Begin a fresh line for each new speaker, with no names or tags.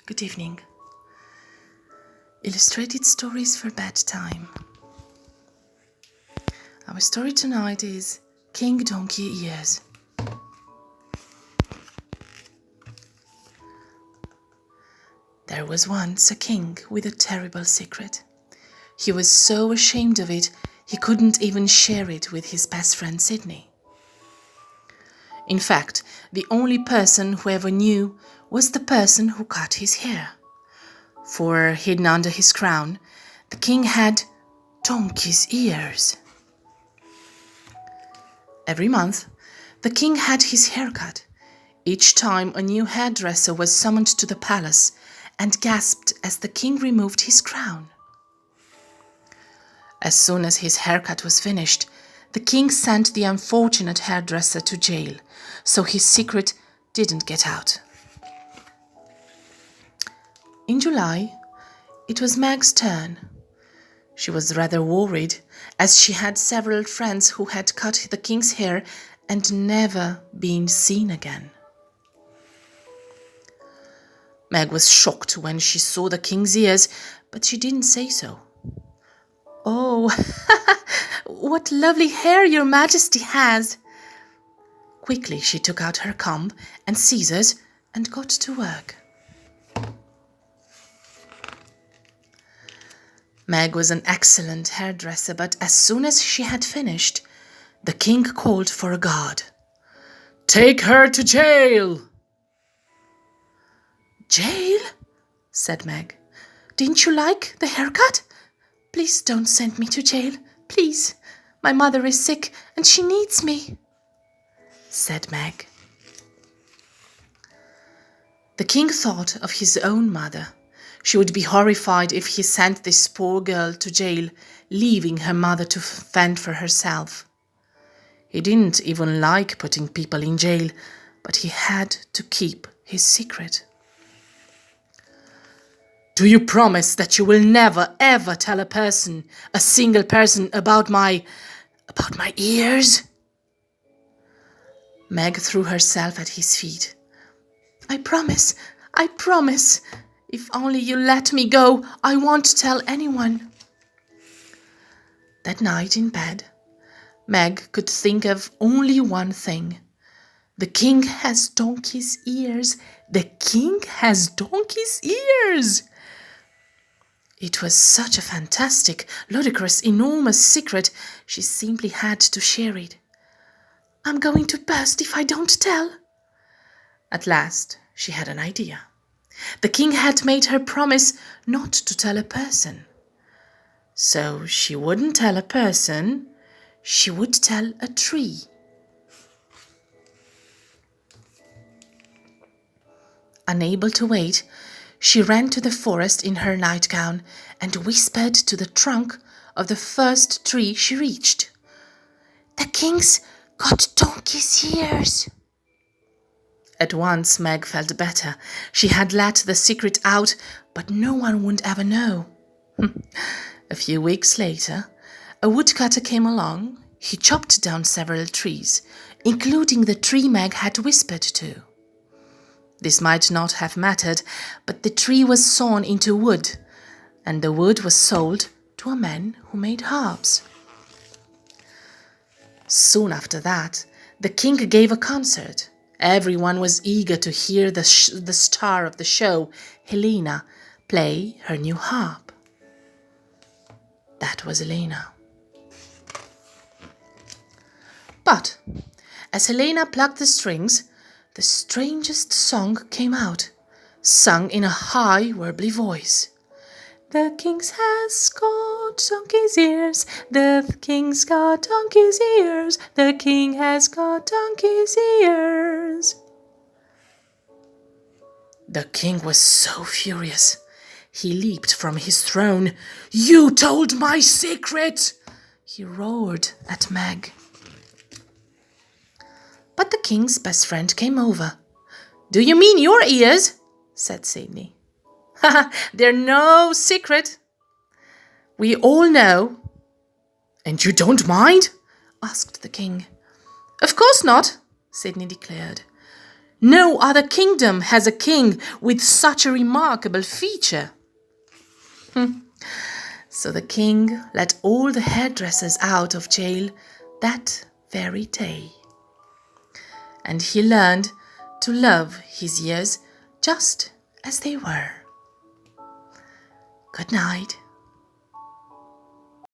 Good evening. Illustrated stories for bedtime. Our story tonight is King Donkey Ears. There was once a king with a terrible secret. He was so ashamed of it, he couldn't even share it with his best friend Sydney. In fact, the only person who ever knew was the person who cut his hair. For hidden under his crown, the king had donkey's ears. Every month, the king had his hair cut. Each time a new hairdresser was summoned to the palace and gasped as the king removed his crown. As soon as his haircut was finished, the king sent the unfortunate hairdresser to jail, so his secret didn't get out. In July, it was Meg's turn. She was rather worried, as she had several friends who had cut the king's hair and never been seen again. Meg was shocked when she saw the king's ears, but she didn't say so. "Oh, what lovely hair your majesty has!" Quickly she took out her comb and scissors and got to work. Meg was an excellent hairdresser, but as soon as she had finished, the king called for a guard. "Take her to jail!" "Jail?" said Meg. "Didn't you like the haircut? Please don't send me to jail. Please, my mother is sick and she needs me," said Meg. The king thought of his own mother. She would be horrified if he sent this poor girl to jail, leaving her mother to fend for herself. He didn't even like putting people in jail, but he had to keep his secret. "Do you promise that you will never, ever tell a single person about my ears?" Meg threw herself at his feet. I promise. If only you let me go, I won't tell anyone." That night in bed, Meg could think of only one thing. The king has donkey's ears. The king has donkey's ears. It was such a fantastic, ludicrous, enormous secret, she simply had to share it. "I'm going to burst if I don't tell." At last, she had an idea. The king had made her promise not to tell a person. So she wouldn't tell a person, she would tell a tree. Unable to wait, she ran to the forest in her nightgown and whispered to the trunk of the first tree she reached. "The king's got donkey's ears." At once Meg felt better. She had let the secret out, but no one would ever know. A few weeks later, a woodcutter came along. He chopped down several trees, including the tree Meg had whispered to. This might not have mattered, but the tree was sawn into wood, and the wood was sold to a man who made harps. Soon after that, the king gave a concert. Everyone was eager to hear the star of the show, Helena, play her new harp. That was Helena. But as Helena plucked the strings, the strangest song came out, sung in a high, warbly voice. "The king has got donkey's ears. The king's got donkey's ears. The king has got donkey's ears." The king was so furious. He leaped from his throne. "You told my secret!" he roared at Meg. But the king's best friend came over. "Do you mean your ears?" said Sydney. "They're no secret. We all know." "And you don't mind?" asked the king. "Of course not," Sydney declared. No other kingdom has a king with such a remarkable feature. So the king let all the hairdressers out of jail that very day. And he learned to love his ears just as they were. Good night.